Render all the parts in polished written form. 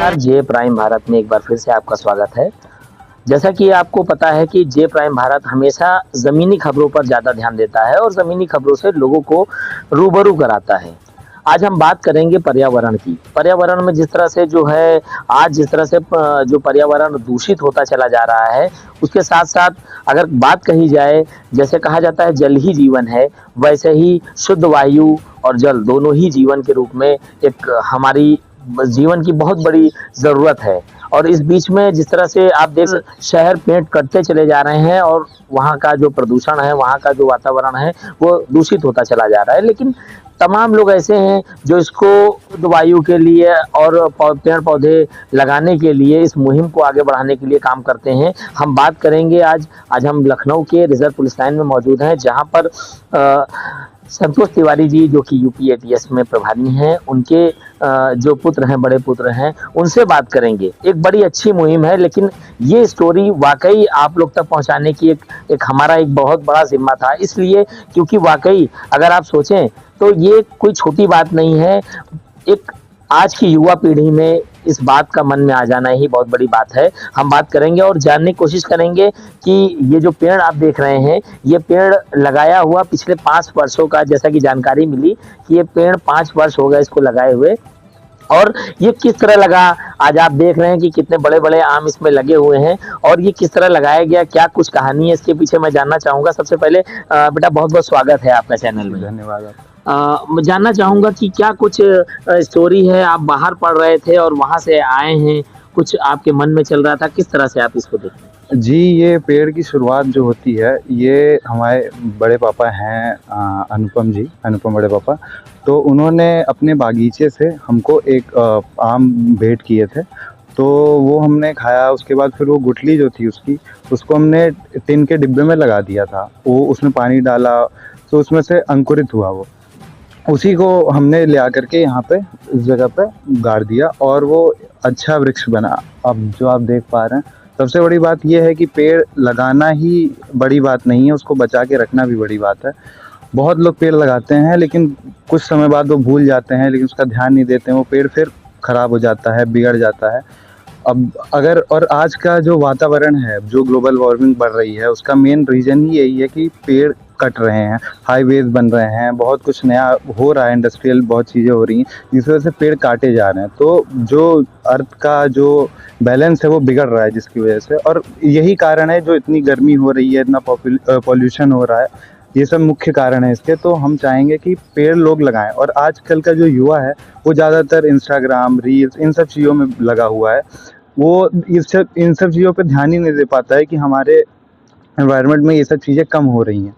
नमस्कार, जे प्राइम भारत में एक बार फिर से आपका स्वागत है। जैसा कि आपको पता है कि जे प्राइम भारत हमेशा ज़मीनी खबरों पर ज़्यादा ध्यान देता है और ज़मीनी खबरों से लोगों को रूबरू कराता है। आज हम बात करेंगे पर्यावरण की। पर्यावरण में जिस तरह से जो है आज जिस तरह से जो पर्यावरण दूषित होता चला जा रहा है, उसके साथ-साथ अगर बात कही जाए, जैसे कहा जाता है जल ही जीवन है, वैसे ही शुद्ध वायु और जल दोनों ही जीवन के रूप में एक हमारी जीवन की बहुत बड़ी ज़रूरत है। और इस बीच में जिस तरह से आप शहर पेड़ कटते चले जा रहे हैं और वहाँ का जो प्रदूषण है, वहाँ का जो वातावरण है, वो दूषित होता चला जा रहा है। लेकिन तमाम लोग ऐसे हैं जो इसको शुद्ध वायु के लिए और पेड़-पौधे लगाने के लिए इस मुहिम को आगे बढ़ाने के लिए काम करते हैं। हम बात करेंगे आज हम लखनऊ के रिज़र्व पुलिस लाइन में मौजूद हैं, जहाँ पर संतोष तिवारी जी जो कि यूपी एटीएस में प्रभारी हैं, उनके जो पुत्र हैं, बड़े पुत्र हैं, उनसे बात करेंगे। एक बड़ी अच्छी मुहिम है, लेकिन ये स्टोरी वाक़ई आप लोग तक पहुँचाने की एक एक हमारा एक बहुत बड़ा ज़िम्मा था। इसलिए क्योंकि वाक़ई अगर आप सोचें तो ये कोई छोटी बात नहीं है। एक आज की युवा पीढ़ी में इस बात का मन में आ जाना ही बहुत बड़ी बात है। हम बात करेंगे और जानने की कोशिश करेंगे कि ये जो पेड़ आप देख रहे हैं, ये पेड़ लगाया हुआ पिछले 5 वर्षों का, जैसा कि जानकारी मिली कि ये पेड़ 5 वर्ष हो गए इसको लगाए हुए। और ये किस तरह लगा, आज आप देख रहे हैं कि कितने बड़े-बड़े आम इसमें लगे हुए हैं और ये किस तरह लगाया गया, क्या कुछ कहानी है इसके पीछे मैं जानना चाहूँगा। सबसे पहले बेटा बहुत-बहुत स्वागत है आपका चैनल में। धन्यवाद आप। मैं जानना चाहूँगा कि क्या कुछ स्टोरी है, आप बाहर पढ़ रहे थे और वहाँ से आए हैं, कुछ आपके मन में चल रहा था, किस तरह से आप इसको देखते हैं? जी, ये पेड़ की शुरुआत जो होती है, ये हमारे बड़े पापा हैं अनुपम जी, अनुपम बड़े पापा। तो उन्होंने अपने बागीचे से हमको एक आम भेंट किए थे। तो वो हमने खाया, उसके बाद फिर वो गुठली जो थी उसकी, उसको हमने टिन के डिब्बे में लगा दिया था। वो उसमें पानी डाला, तो उसमें से अंकुरित हुआ वो। उसी को हमने ले आकर के यहाँ पे इस जगह पे गाड़ दिया और वो अच्छा वृक्ष बना। अब जो आप देख पा रहे हैं, सबसे बड़ी बात ये है कि पेड़ लगाना ही बड़ी बात नहीं है, उसको बचा के रखना भी बड़ी बात है। बहुत लोग पेड़ लगाते हैं, लेकिन कुछ समय बाद वो भूल जाते हैं, लेकिन उसका ध्यान नहीं देते हैं, वो पेड़ फिर खराब हो जाता है, बिगड़ जाता है। अब अगर और आज का जो वातावरण है, जो ग्लोबल वार्मिंग बढ़ रही है, उसका मेन रीज़न ही यही है कि पेड़ कट रहे हैं, हाईवेज़ बन रहे हैं, बहुत कुछ नया हो रहा है, इंडस्ट्रियल बहुत चीज़ें हो रही हैं, जिस वजह से पेड़ काटे जा रहे हैं। तो जो अर्थ का जो बैलेंस है, वो बिगड़ रहा है जिसकी वजह से, और यही कारण है जो इतनी गर्मी हो रही है, इतना पॉल्यूशन हो रहा है, ये सब मुख्य कारण है इसके। तो हम चाहेंगे कि पेड़ लोग लगाएँ, और आजकल का जो युवा है, वो ज़्यादातर इंस्टाग्राम, रील्स, इन सब चीज़ों में लगा हुआ है। वो इन सब चीज़ों पे ध्यान ही नहीं दे पाता है कि हमारे एनवायरनमेंट में ये सब चीज़ें कम हो रही हैं।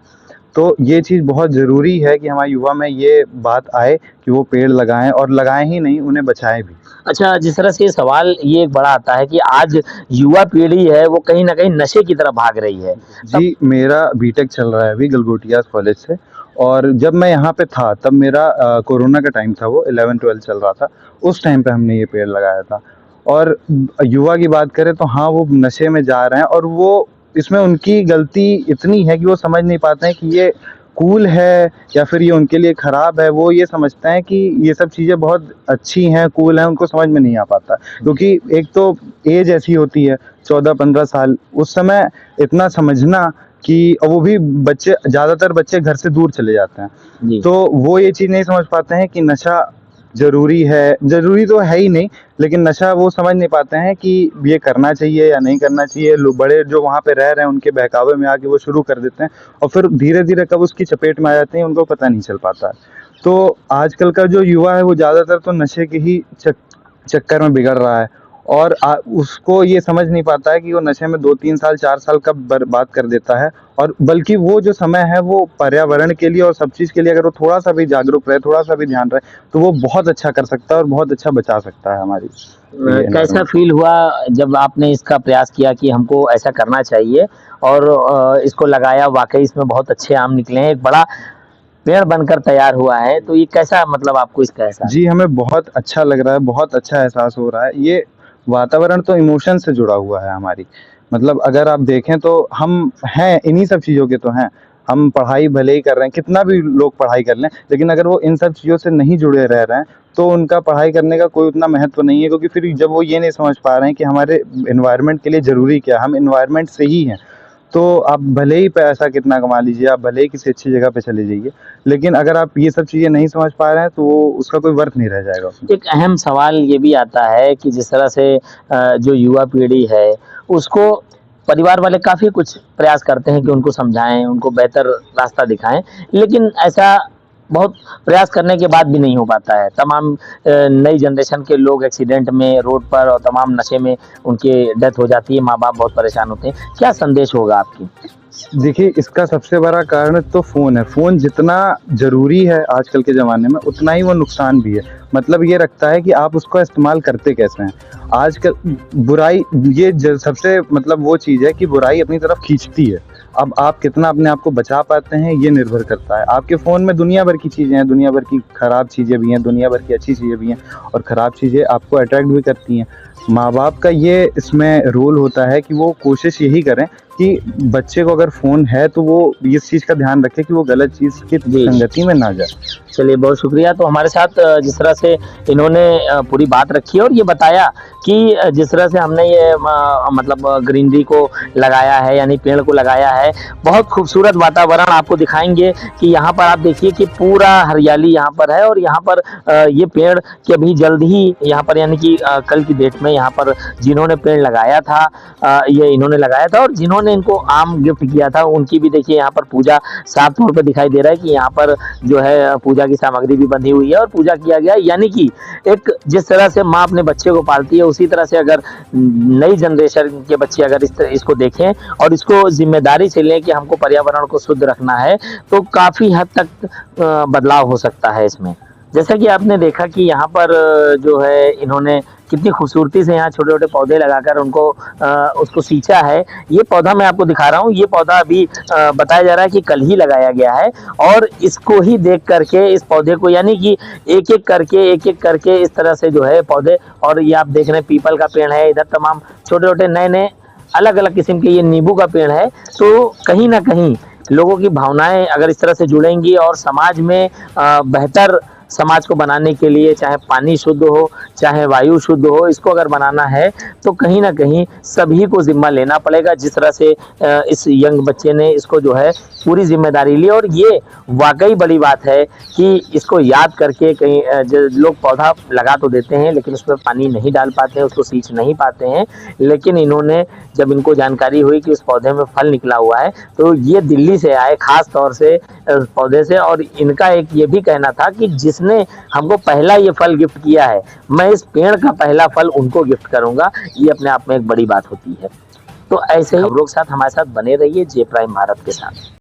तो ये चीज़ बहुत ज़रूरी है कि हमारे युवा में ये बात आए कि वो पेड़ लगाएँ, और लगाएँ ही नहीं, उन्हें बचाएँ भी। अच्छा, जिस तरह से सवाल ये एक बड़ा आता है कि आज युवा पीढ़ी है, वो कहीं न कहीं नशे की तरफ भाग रही है। तब जी, मेरा बीटेक चल रहा है अभी गलगोटियाज़ कॉलेज से, और जब मैं यहाँ पे था तब मेरा कोरोना का टाइम था, वो 11-12 चल रहा था। उस टाइम पे हमने ये पेड़ लगाया था। और युवा की बात करें तो हाँ, वो नशे में जा रहे हैं, और वो इसमें उनकी गलती इतनी है कि वो समझ नहीं पाते हैं कि ये कूल है या फिर ये उनके लिए खराब है। वो ये समझते हैं कि ये सब चीज़ें बहुत अच्छी हैं, कूल हैं, उनको समझ में नहीं आ पाता। क्योंकि एक तो एज ऐसी होती है 14-15 साल, उस समय इतना समझना कि, और वो भी बच्चे, ज़्यादातर बच्चे घर से दूर चले जाते हैं। जी। तो वो ये चीज़ नहीं समझ पाते हैं कि नशा ज़रूरी है, ज़रूरी तो है ही नहीं, लेकिन नशा वो समझ नहीं पाते हैं कि ये करना चाहिए या नहीं करना चाहिए। लोग बड़े जो वहाँ पे रह रहे हैं, उनके बहकावे में आके वो शुरू कर देते हैं, और फिर धीरे-धीरे कब उसकी चपेट में आ जाते हैं, उनको पता नहीं चल पाता है। तो आजकल का जो युवा है, वो ज़्यादातर तो नशे के ही चक्कर में बिगड़ रहा है, और उसको ये समझ नहीं पाता है कि वो नशे में 2-3 साल, 4 साल कब बर्बाद कर देता है। और बल्कि वो जो समय है, वो पर्यावरण के लिए और सब चीज़ के लिए अगर वो थोड़ा-सा भी जागरूक रहे, थोड़ा-सा भी ध्यान रहे, तो वो बहुत अच्छा कर सकता है और बहुत अच्छा बचा सकता है हमारी ये कैसा एनवायरनमेंट। फ़ील हुआ जब आपने इसका प्रयास किया कि हमको ऐसा करना चाहिए और इसको लगाया, वाक़ई इसमें बहुत अच्छे आम निकले हैं, एक बड़ा पेड़ बनकर तैयार हुआ है, तो ये कैसा मतलब आपको इसका एहसास? जी, हमें बहुत अच्छा लग रहा है, बहुत अच्छा एहसास हो रहा है। ये वातावरण तो इमोशन से जुड़ा हुआ है हमारी। मतलब अगर आप देखें तो हम हैं, इन्हीं सब चीज़ों के तो हैं। हम पढ़ाई भले ही कर रहे हैं, कितना भी लोग पढ़ाई कर लें, लेकिन अगर वो इन सब चीज़ों से नहीं जुड़े रह रहे हैं तो उनका पढ़ाई करने का कोई उतना महत्व नहीं है, क्योंकि फिर जब वो ये नहीं समझ पा रहे हैं कि हमारे एनवायरनमेंट के लिए ज़रूरी क्या है, हम एनवायरनमेंट से ही हैं। तो आप भले ही पैसा कितना कमा लीजिए, आप भले ही किसी अच्छी जगह पे चले जाइए, लेकिन अगर आप ये सब चीज़ें नहीं समझ पा रहे हैं तो वो उसका कोई वर्थ नहीं रह जाएगा उसमें। एक अहम सवाल ये भी आता है कि जिस तरह से जो युवा पीढ़ी है, उसको परिवार वाले काफ़ी कुछ प्रयास करते हैं कि उनको समझाएँ, उनको बेहतर रास्ता दिखाएँ, लेकिन ऐसा बहुत प्रयास करने के बाद भी नहीं हो पाता है। तमाम नई जनरेशन के लोग एक्सीडेंट में, रोड पर और तमाम नशे में उनकी डेथ हो जाती है, माँ-बाप बहुत परेशान होते हैं। क्या संदेश होगा आपकी? देखिए, इसका सबसे बड़ा कारण तो फ़ोन है। फ़ोन जितना ज़रूरी है आजकल के ज़माने में, उतना ही वो नुकसान भी है। मतलब ये रखता है कि आप उसका इस्तेमाल करते कैसे हैं। आजकल बुराई ये सबसे मतलब वो चीज़ है कि बुराई अपनी तरफ खींचती है। अब आप कितना अपने आप को बचा पाते हैं, ये निर्भर करता है। आपके फ़ोन में दुनिया भर की चीज़ें हैं, दुनिया भर की खराब चीज़ें भी हैं, दुनिया भर की अच्छी चीज़ें भी हैं, और खराब चीज़ें आपको अट्रैक्ट भी करती हैं। माँ-बाप का ये इसमें रोल होता है कि वो कोशिश यही करें कि बच्चे को अगर फ़ोन है तो वो इस चीज़ का ध्यान रखे कि वो गलत चीज़ की जी। संगति में ना जाए। चलिए, बहुत शुक्रिया। तो हमारे साथ जिस तरह से इन्होंने पूरी बात रखी और ये बताया कि जिस तरह से हमने ये मतलब ग्रीनरी को लगाया है, यानी पेड़ को लगाया है, बहुत खूबसूरत वातावरण आपको दिखाएँगे कि यहाँ पर आप देखिए कि पूरा हरियाली यहाँ पर है, और यहाँ पर ये पेड़ कि अभी जल्द ही यहाँ पर, यानी कि कल की डेट में यहाँ पर जिन्होंने पेड़ लगाया था, ये इन्होंने लगाया था, और जिन्होंने इनको आम गिफ्ट किया था, उनकी भी देखिए यहाँ पर पूजा साफ तौर पे दिखाई दे रहा है कि यहाँ पर जो है पूजा की सामग्री भी बंधी हुई है और पूजा किया गया है। यानी कि एक जिस तरह से माँ अपने बच्चे को पालती है, उसी तरह से अगर नई जनरेशन के बच्चे अगर इसको देखें और इसको जिम्मेदारी से लें कि हमको पर्यावरण को शुद्ध रखना है, तो काफ़ी हद तक बदलाव हो सकता है इसमें। जैसा कि आपने देखा कि यहाँ पर जो है इन्होंने कितनी खूबसूरती से यहाँ छोटे-छोटे पौधे लगाकर उनको उसको सींचा है। ये पौधा मैं आपको दिखा रहा हूँ, ये पौधा अभी बताया जा रहा है कि कल ही लगाया गया है, और इसको ही देख कर के इस पौधे को, यानी कि एक-एक करके इस तरह से जो है पौधे, और ये आप देख रहे हैं पीपल का पेड़ है, इधर तमाम छोटे-छोटे नए-नए अलग-अलग किस्म के ये नींबू का पेड़ है। तो कहीं न कहीं लोगों की भावनाएँ अगर इस तरह से जुड़ेंगी और समाज में बेहतर समाज को बनाने के लिए, चाहे पानी शुद्ध हो, चाहे वायु शुद्ध हो, इसको अगर बनाना है तो कहीं न कहीं सभी को ज़िम्मा लेना पड़ेगा। जिस तरह से इस यंग बच्चे ने इसको जो है पूरी ज़िम्मेदारी ली, और ये वाक़ई बड़ी बात है कि इसको याद करके कहीं ज लोग पौधा लगा तो देते हैं, लेकिन उसमें पानी नहीं डाल पाते हैं, उसको सींच नहीं पाते हैं। लेकिन इन्होंने, जब इनको जानकारी हुई कि उस पौधे में फल निकला हुआ है, तो ये दिल्ली से आए ख़ास तौर से पौधे से, और इनका एक ये भी कहना था कि जिसने हमको पहला ये फल गिफ्ट किया है, मैं इस पेड़ का पहला फल उनको गिफ्ट करूँगा। ये अपने आप में एक बड़ी बात होती है। तो ऐसे ही खबरों के साथ हमारे साथ बने रहिए जे प्राइम भारत के साथ।